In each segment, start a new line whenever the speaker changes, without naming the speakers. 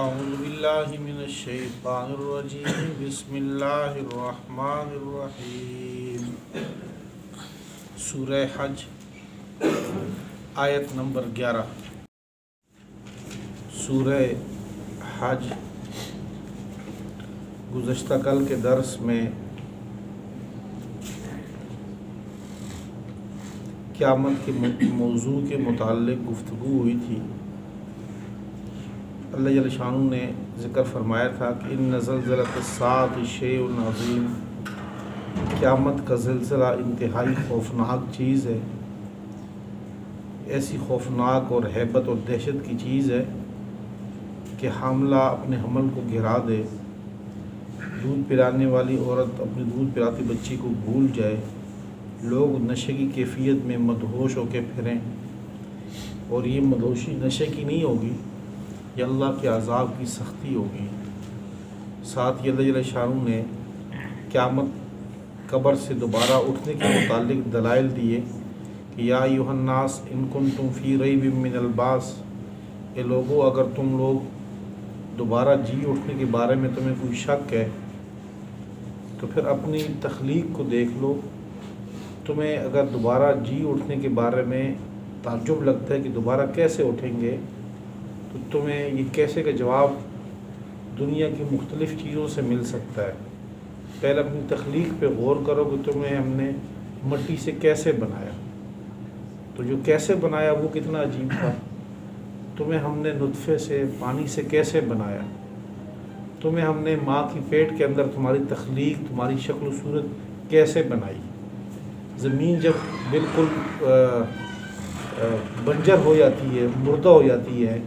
اعوذ باللہ من الشیطان الرجیم بسم اللہ الرحمن الرحیم۔ سورہ حج آیت نمبر 11۔ سورہ حج گزشتہ کل کے درس میں قیامت کے موضوع کے متعلق گفتگو ہوئی تھی۔ اللہ جل شانہ نے ذکر فرمایا تھا کہ ان زلزلۃ الساعۃ شیء عظیم، قیامت کا زلزلہ انتہائی خوفناک چیز ہے، ایسی خوفناک اور ہیبت اور دہشت کی چیز ہے کہ حاملہ اپنے حمل کو گرا دے، دودھ پلانے والی عورت اپنے دودھ پلاتی بچی کو بھول جائے، لوگ نشے کی کیفیت میں مدہوش ہو کے پھریں، اور یہ مدہوشی نشے کی نہیں ہوگی، یہ اللہ کے عذاب کی سختی ہوگی۔ ساتھ ہی اللہ جل شانہ نے قیامت قبر سے دوبارہ اٹھنے کے متعلق دلائل دیے کہ یا ایھا الناس ان کنتم فی ریب من البعث، اے لوگو اگر تم لوگ دوبارہ جی اٹھنے کے بارے میں تمہیں کوئی شک ہے تو پھر اپنی تخلیق کو دیکھ لو۔ تمہیں اگر دوبارہ جی اٹھنے کے بارے میں تعجب لگتا ہے کہ دوبارہ کیسے اٹھیں گے، تو تمہیں یہ کیسے کا جواب دنیا کی مختلف چیزوں سے مل سکتا ہے۔ پہلے اپنی تخلیق پہ غور کرو کہ تمہیں ہم نے مٹی سے کیسے بنایا، تو جو کیسے بنایا وہ کتنا عجیب تھا۔ تمہیں ہم نے نطفے سے، پانی سے کیسے بنایا، تمہیں ہم نے ماں کی پیٹ کے اندر تمہاری تخلیق، تمہاری شکل و صورت کیسے بنائی۔ زمین جب بالکل بنجر ہو جاتی ہے، مردہ ہو جاتی ہے،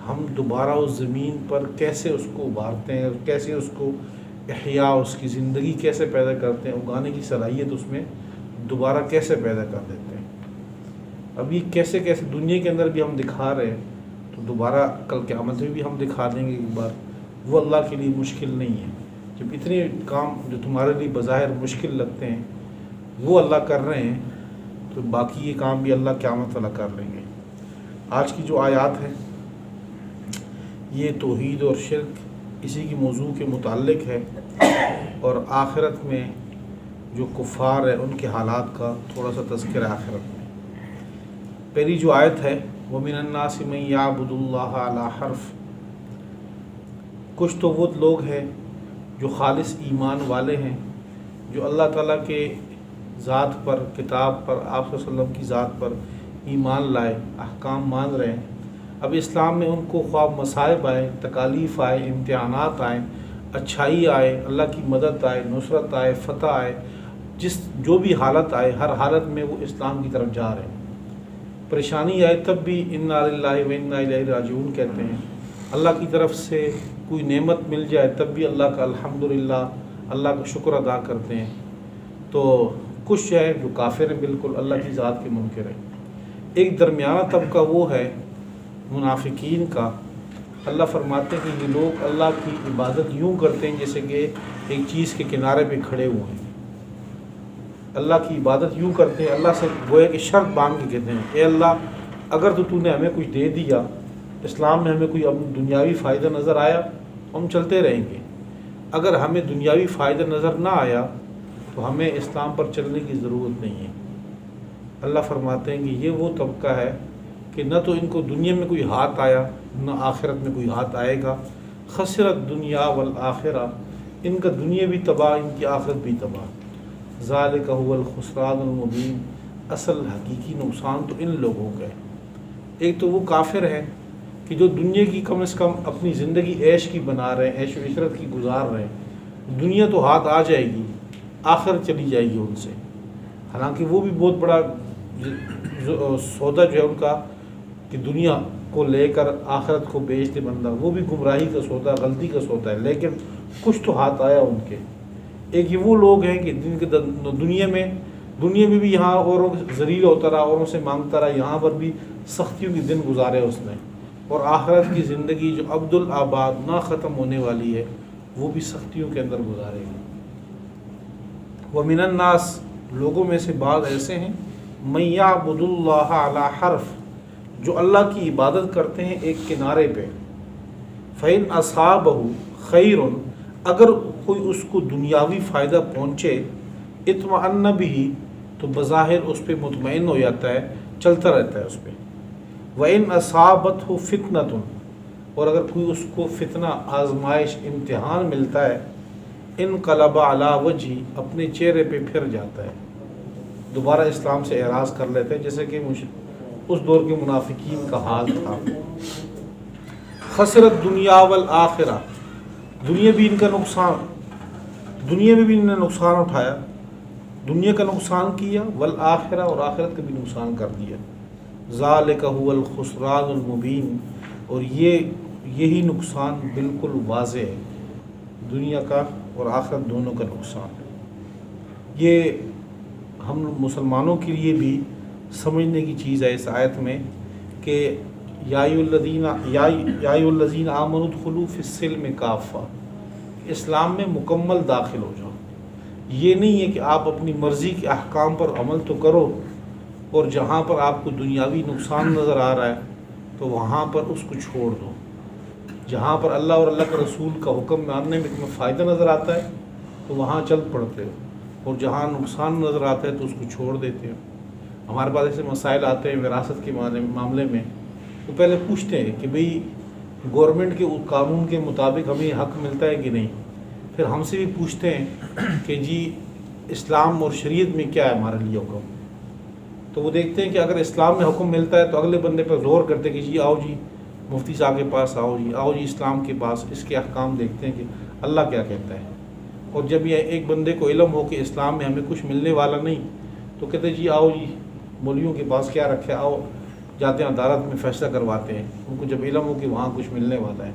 ہم دوبارہ اس زمین پر کیسے اس کو ابھارتے ہیں، کیسے اس کو احیاء، اس کی زندگی کیسے پیدا کرتے ہیں، اگانے کی صلاحیت اس میں دوبارہ کیسے پیدا کر دیتے ہیں۔ اب یہ کیسے کیسے دنیا کے اندر بھی ہم دکھا رہے ہیں، تو دوبارہ کل قیامت میں بھی ہم دکھا دیں گے ایک بار۔ وہ اللہ کے لیے مشکل نہیں ہے۔ جب اتنے کام جو تمہارے لیے بظاہر مشکل لگتے ہیں وہ اللہ کر رہے ہیں، تو باقی یہ کام بھی اللہ قیامت والا کر لیں گے۔ آج کی جو آیات ہیں یہ توحید اور شرک اسی کی موضوع کے متعلق ہے، اور آخرت میں جو کفار ہیں ان کے حالات کا تھوڑا سا تذکرہ آخرت میں۔ پہلی جو آیت ہے وَمِنَ النَّاسِ مَن يَعْبُدُ اللَّهَ عَلَى حَرْفٍ، کچھ تو وہ لوگ ہیں جو خالص ایمان والے ہیں، جو اللہ تعالیٰ کے ذات پر، کتاب پر، آپ صلی اللہ علیہ وسلم کی ذات پر ایمان لائے، احکام مان رہے ہیں۔ اب اسلام میں ان کو خواہ مصائب آئے، تکالیف آئے، امتحانات آئیں، اچھائی آئے، اللہ کی مدد آئے، نصرت آئے، فتح آئے، جو بھی حالت آئے، ہر حالت میں وہ اسلام کی طرف جا رہے ہیں۔ پریشانی آئے تب بھی انا للہ و انا الیہ راجعون کہتے ہیں۔ اللہ کی طرف سے کوئی نعمت مل جائے تب بھی اللہ کا الحمدللہ، اللہ کا شکر ادا کرتے ہیں۔ تو کچھ ہے جو کافر ہیں، بالکل اللہ کی ذات کے منکر ہیں۔ ایک درمیانہ طبقہ وہ ہے منافقین کا۔ اللہ فرماتے ہیں کہ یہ لوگ اللہ کی عبادت یوں کرتے ہیں جیسے کہ ایک چیز کے کنارے پہ کھڑے ہوئے ہیں۔ اللہ کی عبادت یوں کرتے ہیں، اللہ سے گویا کہ شرط باندھ کے کہتے ہیں اے اللہ اگر تو نے ہمیں کچھ دے دیا، اسلام میں ہمیں کوئی دنیاوی فائدہ نظر آیا ہم چلتے رہیں گے، اگر ہمیں دنیاوی فائدہ نظر نہ آیا تو ہمیں اسلام پر چلنے کی ضرورت نہیں ہے۔ اللہ فرماتے ہیں کہ یہ وہ طبقہ ہے کہ نہ تو ان کو دنیا میں کوئی ہاتھ آیا، نہ آخرت میں کوئی ہاتھ آئے گا۔ خسرت دنیا والآخرہ، ان کا دنیا بھی تباہ، ان کی آخرت بھی تباہ۔ ذالک هو الخسران المبین، اصل حقیقی نقصان تو ان لوگوں کا ہے۔ ایک تو وہ کافر ہیں کہ جو دنیا کی کم از کم اپنی زندگی عیش کی بنا رہے ہیں، عیش و عشرت کی گزار رہے ہیں، دنیا تو ہاتھ آ جائے گی، آخرت چلی جائے گی ان سے۔ حالانکہ وہ بھی بہت بڑا سودا جو ہے ان کا کہ دنیا کو لے کر آخرت کو بیچ دے بندہ، وہ بھی گمراہی کا سودا، غلطی کا سودا ہے، لیکن کچھ تو ہاتھ آیا ان کے۔ ایک یہ وہ لوگ ہیں کہ جن کے دنیا میں بھی یہاں اوروں ذلیل ہوتا رہا، اوروں سے مانگتا رہا، یہاں پر بھی سختیوں کے دن گزارے اس نے، اور آخرت کی زندگی جو عبدالآباد نہ ختم ہونے والی ہے وہ بھی سختیوں کے اندر گزارے گا۔ وَمِنَ النَّاسِ، لوگوں میں سے بعض ایسے ہیں مَن يَعْبُدُ اللَّهَ عَلَى حَرْفٍ، جو اللہ کی عبادت کرتے ہیں ایک کنارے پہ۔ فَإِنْ أَصَابَهُ خَيْرٌ، اگر کوئی اس کو دنیاوی فائدہ پہنچے، اطمأن بِهِ، تو بظاہر اس پہ مطمئن ہو جاتا ہے، چلتا رہتا ہے اس پہ۔ وَإِنْ أَصَابَتْهُ فِتْنَةٌ، اور اگر کوئی اس کو فتنہ، آزمائش، امتحان ملتا ہے، انقلب علی وجہی، اپنے چہرے پہ پھر جاتا ہے، دوبارہ اسلام سے اعراض کر لیتے ہیں، جیسے کہ اس دور کے منافقین کا حال تھا۔ خسرت دنیا والآخرہ، دنیا بھی ان کا نقصان، دنیا میں بھی انہوں نے نقصان اٹھایا، دنیا کا نقصان کیا، والآخرہ، اور آخرت کا بھی نقصان کر دیا۔ ذالک هو الخسران المبین، اور یہی نقصان بالکل واضح ہے، دنیا کا اور آخرت دونوں کا نقصان ہے۔ یہ ہم مسلمانوں کے لیے بھی سمجھنے کی چیز ہے اس آیت میں کہ یا ایھا الذین آمنوا ادخلوا فی السلم کافہ، اسلام میں مکمل داخل ہو جاؤ۔ یہ نہیں ہے کہ آپ اپنی مرضی کے احکام پر عمل تو کرو، اور جہاں پر آپ کو دنیاوی نقصان نظر آ رہا ہے تو وہاں پر اس کو چھوڑ دو، جہاں پر اللہ اور اللہ کے رسول کا حکم ماننے میں تمہیں فائدہ نظر آتا ہے تو وہاں چل پڑتے ہو، اور جہاں نقصان نظر آتا ہے تو اس کو چھوڑ دیتے ہو۔ ہمارے پاس ایسے مسائل آتے ہیں وراثت کے معاملے میں، وہ پہلے پوچھتے ہیں کہ بھئی گورنمنٹ کے قانون کے مطابق ہمیں حق ملتا ہے کہ نہیں، پھر ہم سے بھی پوچھتے ہیں کہ جی اسلام اور شریعت میں کیا ہے ہمارے لیے حکم، تو وہ دیکھتے ہیں کہ اگر اسلام میں حکم ملتا ہے تو اگلے بندے پر زور کرتے ہیں کہ جی آؤ جی مفتی صاحب کے پاس آؤ جی اسلام کے پاس، اس کے احکام دیکھتے ہیں کہ اللہ کیا کہتا ہے۔ اور جب یہ ایک بندے کو علم ہو کہ اسلام میں ہمیں کچھ ملنے والا نہیں، تو کہتے ہیں جی آؤ جی مولویوں کے پاس کیا رکھے، آؤ جاتے ہیں عدالت میں فیصلہ کرواتے ہیں، ان کو جب علم ہو کہ وہاں کچھ ملنے والا ہے۔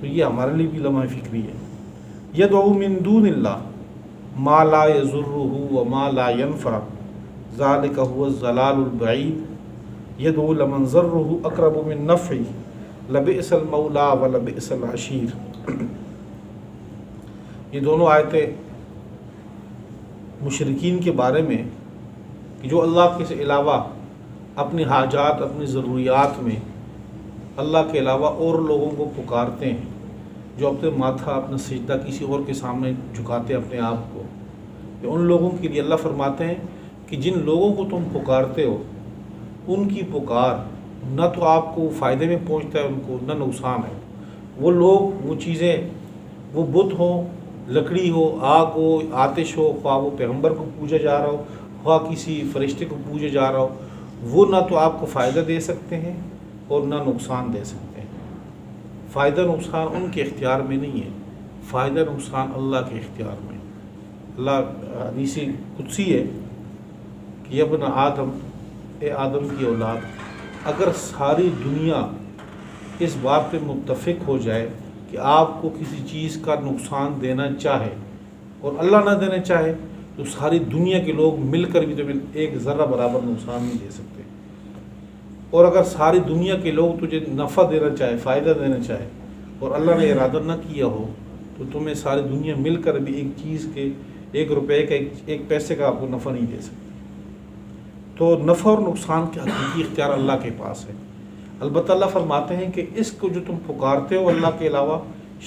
تو یہ ہمارے لیے بھی لمحہ فکری ہے۔ یدعو من دون اللہ ما لا یضرہ وما لا ینفع ذالک هو الضلال البعید یدعو لمن ضرہ اقرب من نفعہ لبئس المولا ولبئس العشیر۔ یہ دونوں آیتیں مشرکین کے بارے میں کہ جو اللہ کے علاوہ اپنی حاجات، اپنی ضروریات میں اللہ کے علاوہ اور لوگوں کو پکارتے ہیں، جو اپنے ماتھا، اپنا سجدہ کسی اور کے سامنے جھکاتے ہیں اپنے آپ کو، کہ ان لوگوں کے لیے اللہ فرماتے ہیں کہ جن لوگوں کو تم پکارتے ہو ان کی پکار نہ تو آپ کو فائدے میں پہنچتا ہے، ان کو نہ نقصان ہے۔ وہ لوگ، وہ چیزیں، وہ بت ہو، لکڑی ہو، آگ ہو، آتش ہو، خواہ وہ پیغمبر کو پوجا جا رہا ہو، خواہ کسی فرشتے کو پوجا جا رہا ہو، وہ نہ تو آپ کو فائدہ دے سکتے ہیں اور نہ نقصان دے سکتے ہیں۔ فائدہ نقصان ان کے اختیار میں نہیں ہے، فائدہ نقصان اللہ کے اختیار میں۔ اللہ حدیث قدسی ہے کہ یا ابن آدم، اے آدم کی اولاد، اگر ساری دنیا اس بات پہ متفق ہو جائے کہ آپ کو کسی چیز کا نقصان دینا چاہے اور اللہ نہ دینا چاہے، تو ساری دنیا کے لوگ مل کر بھی تمہیں ایک ذرہ برابر نقصان نہیں دے سکتے۔ اور اگر ساری دنیا کے لوگ تجھے نفع دینا چاہے، فائدہ دینا چاہے، اور اللہ نے ارادہ نہ کیا ہو، تو تمہیں ساری دنیا مل کر بھی ایک چیز کے، ایک روپے کا، ایک پیسے کا آپ کو نفع نہیں دے سکتے۔ تو نفع اور نقصان کا حقیقی اختیار اللہ کے پاس ہے۔ البتہ اللہ فرماتے ہیں کہ اس کو جو تم پکارتے ہو اللہ کے علاوہ،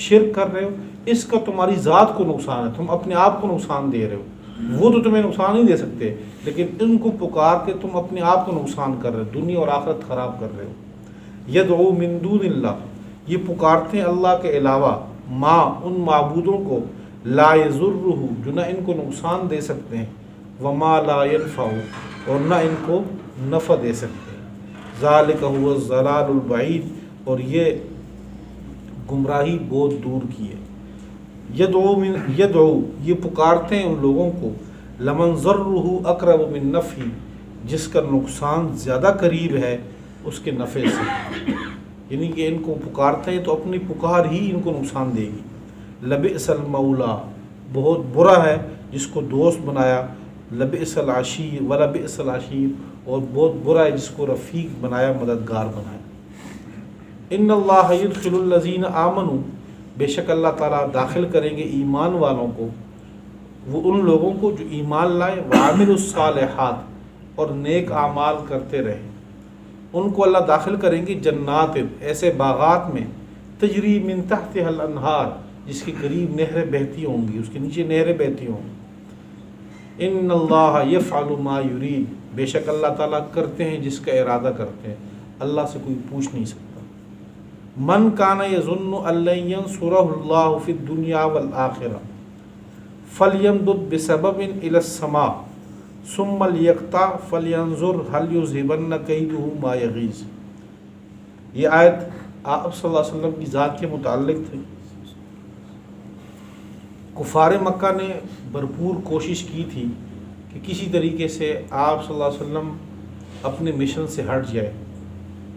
شرک کر رہے ہو، اس کا تمہاری ذات کو نقصان ہے، تم اپنے آپ کو نقصان دے رہے ہو۔ وہ تو تمہیں نقصان نہیں دے سکتے، لیکن ان کو پکار کے تم اپنے آپ کو نقصان کر رہے ہو، دنیا اور آخرت خراب کر رہے ہو۔ یدعو من دون اللہ، یہ پکارتے ہیں اللہ کے علاوہ، ما، ان معبودوں کو، لا یضرہ، جو نہ ان کو نقصان دے سکتے ہیں، وما لا ینفع، اور نہ ان کو نفع دے سکتے ہیں۔ ذالک هو الضلال البعید، اور یہ گمراہی بہت دور کی ہے۔ یدعو، یہ پکارتے ہیں ان لوگوں کو، لمن ضرہ اقرب من نفعہ، جس کا نقصان زیادہ قریب ہے اس کے نفع سے، یعنی کہ ان کو پکارتے ہیں تو اپنی پکار ہی ان کو نقصان دے گی۔ لبئس المولا، بہت برا ہے جس کو دوست بنایا، لبئس العشیر ولبئس العشیر، اور بہت برا ہے جس کو رفیق بنایا، مددگار بنایا۔ ان اللہ یدخل الذین آمنوا، بے شک اللہ تعالیٰ داخل کریں گے ایمان والوں کو، وہ ان لوگوں کو جو ایمان لائے، وعملوا الصالحات، اور نیک اعمال کرتے رہے، ان کو اللہ داخل کریں گے جنات، ایسے باغات میں، تجری من تحتها الانہار، جس کے قریب نہریں بہتی ہوں گی، اس کے نیچے نہریں بہتی ہوں گی۔ ان اللہ یفعل ما یرید، بے شک اللہ تعالیٰ کرتے ہیں جس کا ارادہ کرتے ہیں، اللہ سے کوئی پوچھ نہیں سکتا۔ من کان یظن ان لن ینصرہ اللہ فی الدنیا والآخرہ فلیمدد بسبب الی السماء ثم لیقطع فلینظر هل یذہبن کیدہ ما یغیظ۔ یہ آیت آپ صلی اللہ علیہ وسلم کی ذات کے متعلق تھی۔ کفار مکہ نے بھرپور کوشش کی تھی کہ کسی طریقے سے آپ صلی اللہ علیہ وسلم اپنے مشن سے ہٹ جائے،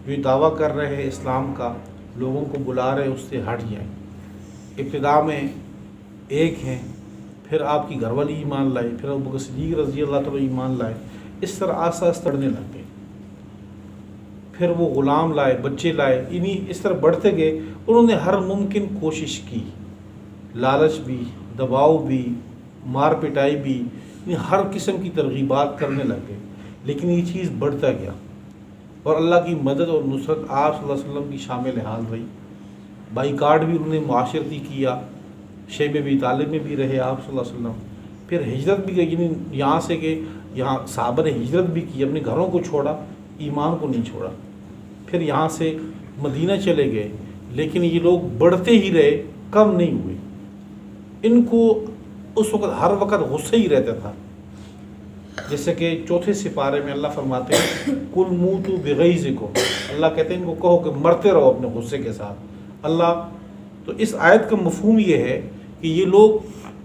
جو یہ دعویٰ کر رہے ہیں اسلام کا، لوگوں کو بلا رہے اس سے ہٹ جائیں۔ ابتدا میں ایک ہیں، پھر آپ کی گھر والی ایمان لائے، پھر ابو بکر صدیق رضی اللہ تعالیٰ ایمان لائے، اس طرح آہستہ آہستہ بڑھنے لگ گئے۔ پھر وہ غلام لائے، بچے لائے، اس طرح بڑھتے گئے۔ انہوں نے ہر ممکن کوشش کی، لالچ بھی، دباؤ بھی، مار پٹائی بھی، ہر قسم کی ترغیبات کرنے لگ گئے، لیکن یہ چیز بڑھتا گیا، اور اللہ کی مدد اور نصرت آپ صلی اللہ علیہ وسلم کی شامل حال رہی۔ بائیکاٹ بھی انہوں نے معاشرتی کیا، شیب ابی طالب میں بھی رہے آپ صلی اللہ علیہ وسلم۔ پھر ہجرت بھی، یعنی یہاں سے کہ یہاں صحابہ نے ہجرت بھی کی، اپنے گھروں کو چھوڑا، ایمان کو نہیں چھوڑا۔ پھر یہاں سے مدینہ چلے گئے، لیکن یہ لوگ بڑھتے ہی رہے، کم نہیں ہوئے۔ ان کو اس وقت ہر وقت غصہ ہی رہتا تھا، جیسے کہ چوتھے سپارے میں اللہ فرماتے ہیں کل موتوا بغیظکم، اللہ کہتے ہیں ان کو کہو کہ مرتے رہو اپنے غصے کے ساتھ۔ اللہ تو اس آیت کا مفہوم یہ ہے کہ یہ لوگ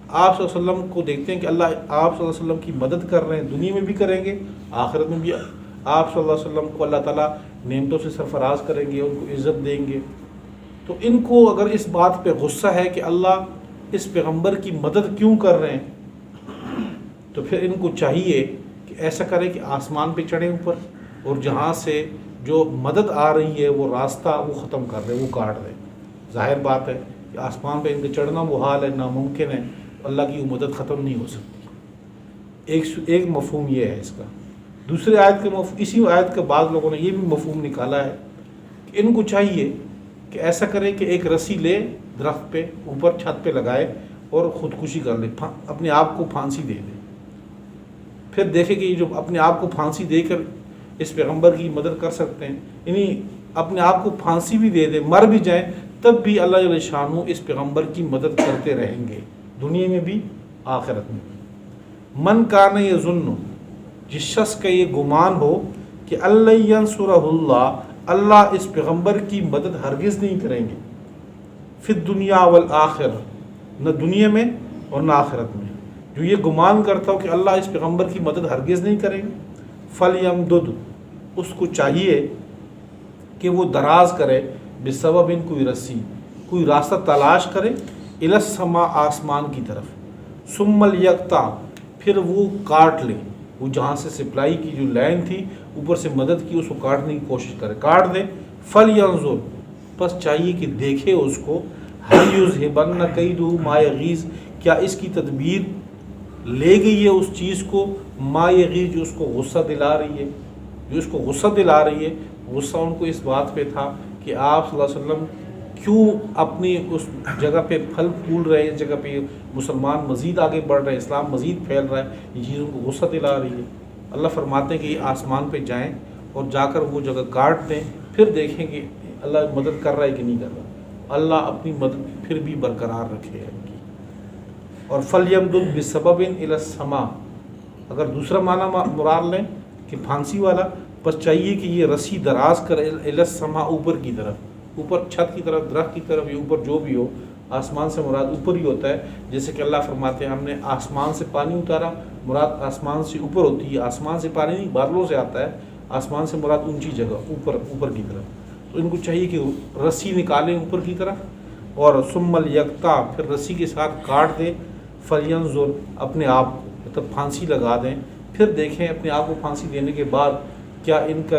آپ صلی اللہ علیہ وسلم کو دیکھتے ہیں کہ اللہ آپ صلی اللہ علیہ وسلم کی مدد کر رہے ہیں، دنیا میں بھی کریں گے، آخرت میں بھی آپ صلی اللہ علیہ وسلم کو اللہ تعالیٰ نعمتوں سے سرفراز کریں گے، ان کو عزت دیں گے۔ تو ان کو اگر اس بات پہ غصہ ہے کہ اللہ اس پیغمبر کی مدد کیوں کر رہے ہیں، تو پھر ان کو چاہیے کہ ایسا کرے کہ آسمان پہ چڑھیں اوپر، اور جہاں سے جو مدد آ رہی ہے وہ راستہ وہ ختم کر دے، وہ کاٹ دے۔ ظاہر بات ہے کہ آسمان پہ ان کے چڑھنا محال ہے، ناممکن ہے، اللہ کی وہ مدد ختم نہیں ہو سکتی۔ ایک مفہوم یہ ہے اس کا۔ دوسرے آیت کے اسی آیت کے بعض لوگوں نے یہ بھی مفہوم نکالا ہے کہ ان کو چاہیے کہ ایسا کرے کہ ایک رسی لے، درخت پہ اوپر چھت پہ لگائے اور خودکشی کر لے، اپنے آپ کو پھانسی دے دے۔ پھر دیکھے کہ یہ جو اپنے آپ کو پھانسی دے کر اس پیغمبر کی مدد کر سکتے ہیں، یعنی اپنے آپ کو پھانسی بھی دے دے، مر بھی جائیں، تب بھی اللہ جل شانہ اس پیغمبر کی مدد کرتے رہیں گے، دنیا میں بھی آخرت میں بھی۔ من کان یظن، جس شخص کا یہ گمان ہو کہ اللہ ینصرہ اللہ اس پیغمبر کی مدد ہرگز نہیں کریں گے، فی الدنیا والآخرہ، نہ دنیا میں اور نہ آخرت میں، جو یہ گمان کرتا ہو کہ اللہ اس پیغمبر کی مدد ہرگز نہیں کریں گے، فلیمدد، اس کو چاہیے کہ وہ دراز کرے، بسبب کوئی رسی، کوئی راستہ تلاش کرے، الی السماء، آسمان کی طرف، ثم لیقطع، پھر وہ کاٹ لے، وہ جہاں سے سپلائی کی جو لائن تھی اوپر سے مدد کی، اس کو کاٹنے کی کوشش کرے، کاٹ دے، فلینظر، بس چاہیے کہ دیکھے اس کو، هل یذہبن کیدہ ما یغیظ، کیا اس کی تدبیر لے گئی ہے اس چیز کو، ما یغیظ، جو اس کو غصہ دلا رہی ہے، جو اس کو غصہ دلا رہی ہے۔ غصہ ان کو اس بات پہ تھا کہ آپ صلی اللہ علیہ وسلم کیوں اپنی اس جگہ پہ پھل پھول رہے ہیں، اس جگہ پہ مسلمان مزید آگے بڑھ رہے ہیں، اسلام مزید پھیل رہا ہے، یہ چیز ان کو غصہ دلا رہی ہے۔ اللہ فرماتے ہیں کہ یہ آسمان پہ جائیں اور جا کر وہ جگہ کاٹ دیں، پھر دیکھیں کہ اللہ مدد کر رہا ہے کہ نہیں کر رہا، اللہ اپنی مدد پھر بھی برقرار رکھے ہے ان کی۔ اور فلیمدد بسبب الی السماء، اگر دوسرا معنی مراد لیں کہ پھانسی والا، بس چاہیے کہ یہ رسی دراز کرے، الی السماء، اوپر کی طرف، اوپر چھت کی طرف، درخت کی طرف، یا اوپر جو بھی ہو، آسمان سے مراد اوپر ہی ہوتا ہے، جیسے کہ اللہ فرماتے ہیں ہم نے آسمان سے پانی اتارا، مراد آسمان سے اوپر ہوتی ہے، آسمان سے پانی نہیں، بادلوں سے آتا ہے، آسمان سے مراد اونچی جگہ، اوپر کی طرف۔ تو ان کو چاہیے کہ رسی نکالیں اوپر کی طرف، اور ثم لیقطع، پھر رسی کے ساتھ کاٹ دیں، فلینظر، اپنے آپ کو، مطلب پھانسی لگا دیں، پھر دیکھیں اپنے آپ کو پھانسی دینے کے بعد کیا ان کا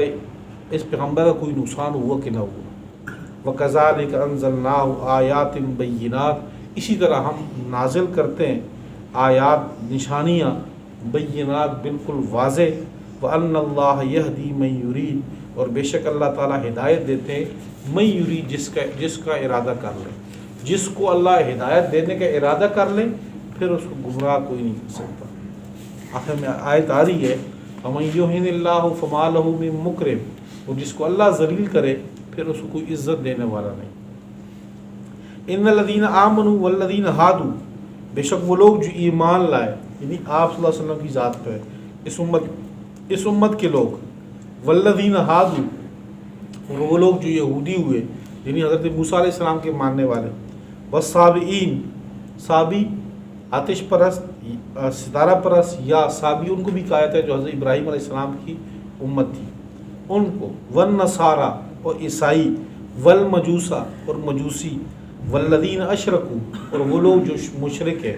اس پیغمبر کا کوئی نقصان ہوا کہ نہ ہوا۔ وَكَذَلِكَ أَنزَلْنَاهُ آيَاتٍ بَيِّنَاتٍ، اسی طرح ہم نازل کرتے ہیں آیات، نشانیاں، بینات، بالکل واضح۔ وَأَنَّ اللَّهَ يَهْدِي مَن يُرِيدُ، اور بے شک اللہ تعالیٰ ہدایت دیتے ہیں میں یری جس کا ارادہ کر لے. جس کو اللہ ہدایت دینے کا ارادہ کر لے پھر اس کو گمراہ کوئی نہیں کر سکتا. آخر میں آیت آ رہی ہے فَمَن يُهِنِ اللَّهُ فَمَا لَهُ مِن مُكْرِمٍ، اور جس کو اللہ ذلیل کرے پھر اس کو کوئی عزت دینے والا نہیں. ان الذین آمنوا والذین ہادوا، بے شک وہ لوگ جو ایمان لائے، یعنی آپ صلی اللہ علیہ وسلم کی ذات پہ اس امت کے لوگ، والذین ہادوا، اور وہ لوگ جو یہودی ہوئے یعنی حضرت موسیٰ علیہ السلام کے ماننے والے، والصابئین، صابی آتش پرست، ستارہ پرست، یا صابی ان کو بھی کہا جاتا ہے جو حضرت ابراہیم علیہ السلام کی امت تھی ان کو، والنصارى اور عیسائی، والمجوسہ اور مجوسی، والذین اشرکوا اور وہ لوگ جو مشرک ہیں.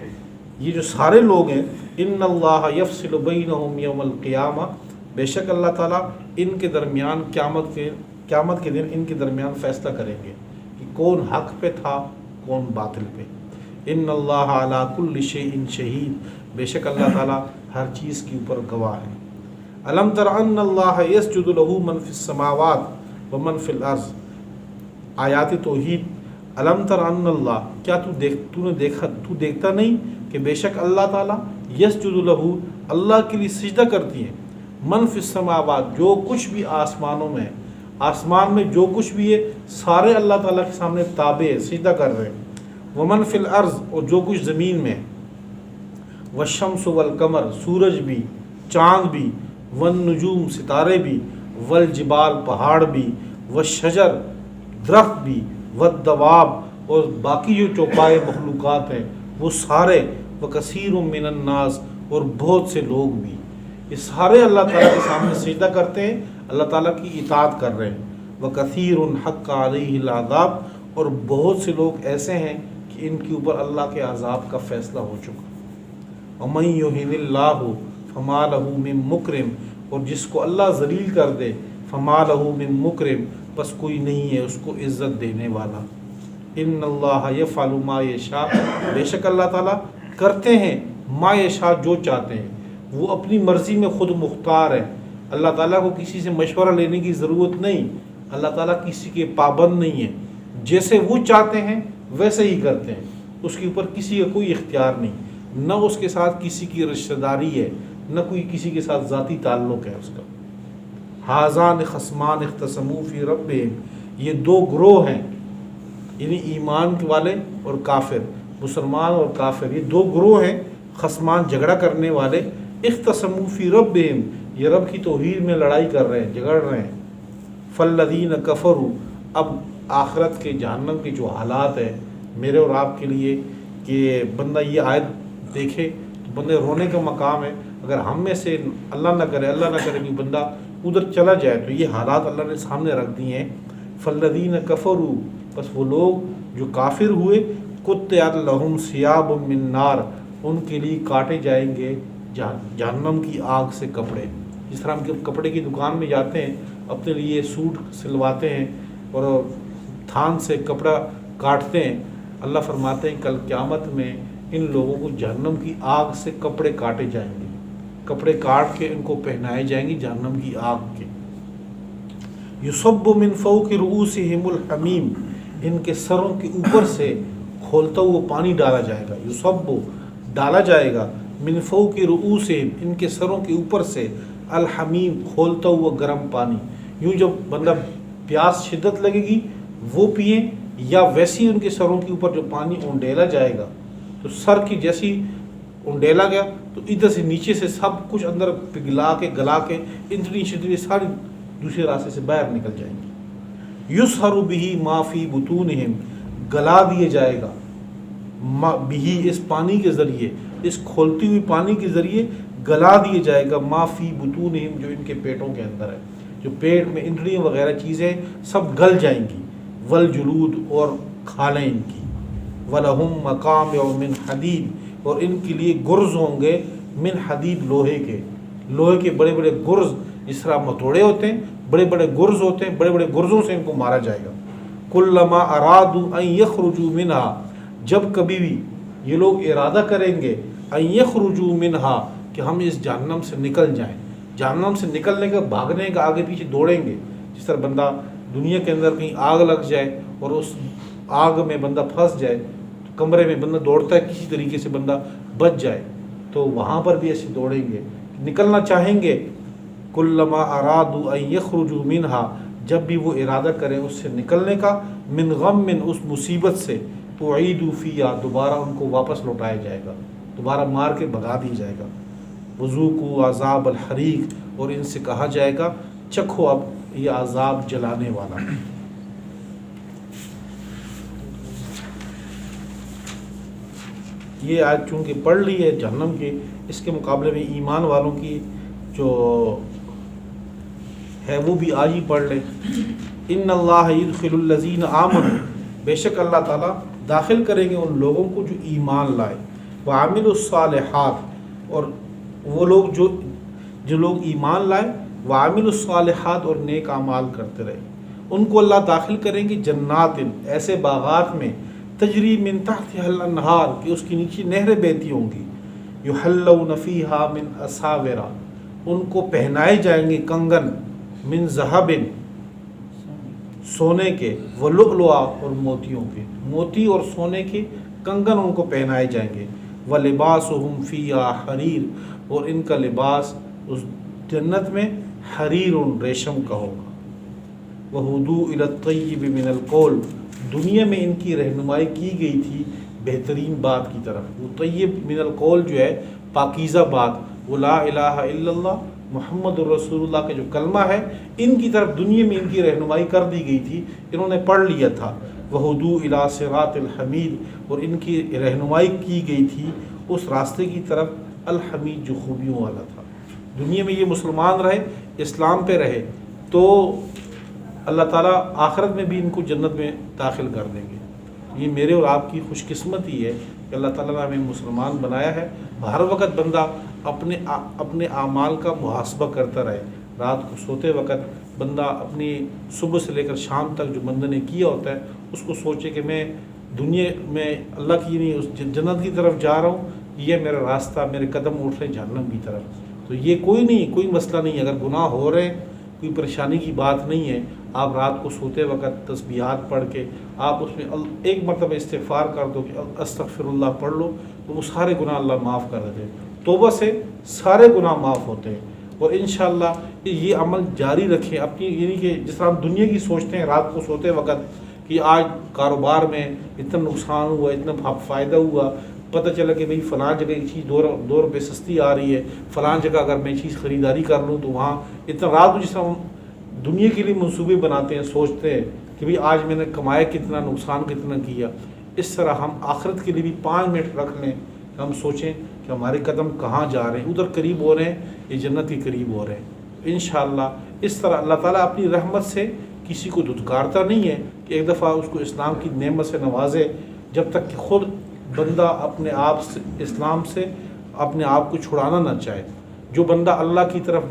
یہ جو سارے لوگ ہیں، ان اللہ یفصل بینہم یوم القیامہ، بے شک اللہ تعالیٰ ان کے درمیان قیامت کے دن ان کے درمیان فیصلہ کریں گے کہ کون حق پہ تھا کون باطل پہ. ان اللہ علی کل شیء شہید، بے شک اللہ تعالیٰ ہر چیز کے اوپر گواہ ہے. الم تر ان اللہ یسجد له من فی السماوات ومن فی الارض، آیات توحید. الم تر ان اللہ، کیا تو دیکھتا نہیں کہ بے شک اللہ تعالیٰ یسجد له، اللہ کے لیے سجدہ کرتی ہے، من فی السماوات، جو کچھ بھی آسمانوں میں، آسمان میں جو کچھ بھی ہے سارے اللہ تعالیٰ کے سامنے تابع ہے، سجدہ کر رہے ہیں. ومن فی الارض، اور جو کچھ زمین میں، والشمس والقمر، سورج بھی چاند بھی، والنجوم ستارے بھی، والجبال پہاڑ بھی، والشجر درخت بھی، والدواب اور باقی جو چوپائے مخلوقات ہیں وہ سارے، وکثیر من الناس اور بہت سے لوگ بھی، یہ سارے اللہ تعالیٰ کے سامنے سجدہ کرتے ہیں، اللہ تعالیٰ کی اطاعت کر رہے ہیں. وکثیر حق علیہ العذاب، اور بہت سے لوگ ایسے ہیں کہ ان کے اوپر اللہ کے عذاب کا فیصلہ ہو چکا. ومن یہن اللہ فما لہ من مکرم، اور جس کو اللہ ذلیل کر دے، فما لہ من مکرم، بس کوئی نہیں ہے اس کو عزت دینے والا. ان اللہ یفعل ما یشاء، بے شک اللہ تعالیٰ کرتے ہیں ما یشاء، جو چاہتے ہیں. وہ اپنی مرضی میں خود مختار ہے، اللہ تعالیٰ کو کسی سے مشورہ لینے کی ضرورت نہیں، اللہ تعالیٰ کسی کے پابند نہیں ہے، جیسے وہ چاہتے ہیں ویسے ہی کرتے ہیں، اس کے اوپر کسی کا کوئی اختیار نہیں، نہ اس کے ساتھ کسی کی رشتہ داری ہے، نہ کوئی کسی کے ساتھ ذاتی تعلق ہے اس کا. ھذان خصمان اختصموا فی ربہم، یہ دو گروہ ہیں، یعنی ایمان والے اور کافر، مسلمان اور کافر، یہ دو گروہ ہیں خصمان، جھگڑا کرنے والے. اختصموا فی ربہم، یہ رب کی توحید میں لڑائی کر رہے ہیں، جھگڑ رہے ہیں. فالذین کفروا، اب آخرت کے جہنم کے جو حالات ہیں میرے اور آپ کے لیے کہ بندہ یہ آیت دیکھے تو بندے رونے کا مقام ہے. اگر ہم میں سے اللہ نہ کرے کہ بندہ ادھر چلا جائے تو یہ حالات اللہ نے سامنے رکھ دیے ہیں. فالذین کفروا، بس وہ لوگ جو کافر ہوئے، قطعت لہم ثیاب من نار، ان کے لیے کاٹے جائیں گے جہنم کی آگ سے کپڑے. جس طرح ہم کپڑے کی دکان میں جاتے ہیں اپنے لیے سوٹ سلواتے ہیں اور تھان سے کپڑا کاٹتے ہیں، اللہ فرماتے ہیں کل قیامت میں ان لوگوں کو جہنم کی آگ سے کپڑے کاٹے جائیں گے، کپڑے کاٹ کے ان کو پہنائے جائیں گے جہنم کی آگ کے. یصب من فوق رؤوسہم الحمیم، ان کے سروں کے اوپر سے کھولتا ہوا پانی ڈالا جائے گا. یصب ڈالا جائے گا، من فوق رؤوسہم ان کے سروں کے اوپر سے، الحمیم کھولتا ہوا گرم پانی. یوں جب بندہ پیاس شدت لگے گی وہ پئیں، یا ویسی ان کے سروں کے اوپر جو پانی اونڈیلا جائے گا تو سر کی جیسی اونڈیلا گیا تو ادھر سے نیچے سے سب کچھ اندر پگھلا کے گلا کے اتنی شدت ساری دوسرے راستے سے باہر نکل جائیں گی. یسحر بہ ما فی بطونہم، گلا دیا جائے گا بہ اس پانی کے ذریعے، اس کھولتی ہوئی پانی کے ذریعے گلا دیا جائے گا ما فی بطونہم، جو ان کے پیٹوں کے اندر ہے، جو پیٹ میں انڈریاں وغیرہ چیزیں سب گل جائیں گی. والجلود اور کھالیں ان کی. وَلَهُمْ مَقَامِعُ مِنْ حَدِيدٍ، اور ان کے لیے گرز ہوں گے من حدید، لوہے کے بڑے بڑے گرز، جس طرح متوڑے ہوتے ہیں بڑے بڑے گرز ہوتے ہیں، بڑے بڑے گرزوں سے ان کو مارا جائے گا. کلما ارادوا ان یخرجوا منها، جب کبھی بھی یہ لوگ ارادہ کریں گے ان یخرجوا منها کہ ہم اس جہنم سے نکل جائیں، جہنم سے نکلنے کا، بھاگنے کا، آگے پیچھے دوڑیں گے جس طرح بندہ دنیا کے اندر کہیں آگ لگ جائے اور اس آگ میں بندہ پھنس جائے، کمرے میں بندہ دوڑتا ہے کسی طریقے سے بندہ بچ جائے، تو وہاں پر بھی ایسے دوڑیں گے، نکلنا چاہیں گے۔ کلما ارادوا ان یخرجوا منہا، جب بھی وہ ارادہ کریں اس سے نکلنے کا، من غم، اس مصیبت سے، اعیدوا فیہا، دوبارہ ان کو واپس لوٹایا جائے گا، دوبارہ مار کے بھگا دیا جائے گا۔ وذوقوا عذاب الحریق، اور ان سے کہا جائے گا چکھو اب یہ عذاب جلانے والا۔ یہ آج چونکہ پڑھ لی ہے جہنم کے، اس کے مقابلے میں ایمان والوں کی جو ہے وہ بھی آج ہی پڑھ لیں۔ ان اللہ یدخل الذین آمنوا، بے شک اللہ تعالیٰ داخل کریں گے ان لوگوں کو جو ایمان لائے، وعملوا الصالحات، اور وہ لوگ جو لوگ ایمان لائے، وعملوا الصالحات، اور نیک اعمال کرتے رہے، ان کو اللہ داخل کریں گے جنات، ایسے باغات میں، تجری من تحتها الانہار، کہ اس کے نیچے نہریں بہتی ہوں گی، یحلون فیہا من اساور، ان کو پہنائے جائیں گے کنگن، من ذہب، سونے کے، ولؤلؤا، اور موتیوں کے، موتی اور سونے کے کنگن ان کو پہنائے جائیں گے، ولباسہم فیہا حریر، اور ان کا لباس اس جنت میں حریر، ریشم کا ہوگا۔ وہدوا الی الطیب من القول، دنیا میں ان کی رہنمائی کی گئی تھی بہترین بات کی طرف، وہ طیب من القول جو ہے پاکیزہ بات، وہ لا الہ الا اللہ محمد الرسول اللہ کا جو کلمہ ہے، ان کی طرف دنیا میں ان کی رہنمائی کر دی گئی تھی، انہوں نے پڑھ لیا تھا۔ وہدوا الی صراط الحمید، اور ان کی رہنمائی کی گئی تھی اس راستے کی طرف الحمید جو خوبیوں والا تھا۔ دنیا میں یہ مسلمان رہے، اسلام پہ رہے، تو اللہ تعالیٰ آخرت میں بھی ان کو جنت میں داخل کر دیں گے۔ یہ میرے اور آپ کی خوش قسمتی ہے کہ اللہ تعالیٰ نے ہمیں مسلمان بنایا ہے۔ ہر وقت بندہ اپنے اعمال کا محاسبہ کرتا رہے، رات کو سوتے وقت بندہ اپنی صبح سے لے کر شام تک جو بندے نے کیا ہوتا ہے اس کو سوچے کہ میں دنیا میں اللہ کی نہیں اس جنت کی طرف جا رہا ہوں، یہ میرا راستہ، میرے قدم اٹھ رہے ہیں جہنم کی طرف۔ تو یہ کوئی مسئلہ نہیں ہے، اگر گناہ ہو رہے ہیں کوئی پریشانی کی بات نہیں ہے، آپ رات کو سوتے وقت تسبیحات پڑھ کے آپ اس میں ایک مرتبہ استغفار کر دو کہ استغفر اللہ پڑھ لو، تو وہ سارے گناہ اللہ معاف کر دیتے ہیں۔ توبہ سے سارے گناہ معاف ہوتے ہیں، اور انشاءاللہ یہ عمل جاری رکھیں اپنی، یعنی کہ جس طرح ہم دنیا کی سوچتے ہیں رات کو سوتے وقت کہ آج کاروبار میں اتنا نقصان ہوا، اتنا فائدہ ہوا، پتہ چلا کہ بھئی فلاں جگہ یہ چیز 2 روپے سستی آ رہی ہے، فلاں جگہ اگر میں چیز خریداری کر لوں تو وہاں اتنا، رات کو جس طرح ہم دنیا کے لیے منصوبے بناتے ہیں، سوچتے ہیں کہ بھئی آج میں نے کمایا کتنا، نقصان کتنا کیا، اس طرح ہم آخرت کے لیے بھی 5 منٹ رکھ لیں، ہم سوچیں کہ ہمارے قدم کہاں جا رہے ہیں، ادھر قریب ہو رہے ہیں یہ جنت کے قریب ہو رہے ہیں انشاءاللہ۔ اس طرح اللہ تعالیٰ اپنی رحمت سے کسی کو دھتکارتا نہیں ہے کہ ایک دفعہ اس کو اسلام کی نعمت سے نوازے، جب تک کہ خود بندہ اپنے آپ سے، اسلام سے اپنے آپ کو چھڑانا نہ چاہے۔ جو بندہ اللہ کی طرف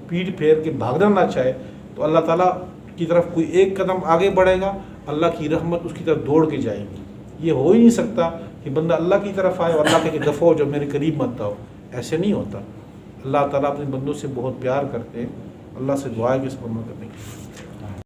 پیٹھ پھیر کے بھاگنا نہ چاہے تو اللہ تعالیٰ کی طرف کوئی ایک قدم آگے بڑھے گا، اللہ کی رحمت اس کی طرف دوڑ کے جائے گی۔ یہ ہو ہی نہیں سکتا کہ بندہ اللہ کی طرف آئے اور اللہ کے دفعہ ہو جو میرے قریب مت آؤ، ایسے نہیں ہوتا۔ اللہ تعالیٰ اپنے بندوں سے بہت پیار کرتے ہیں، اللہ سے دعا ہے کہ اس پر عمل کرنے کی۔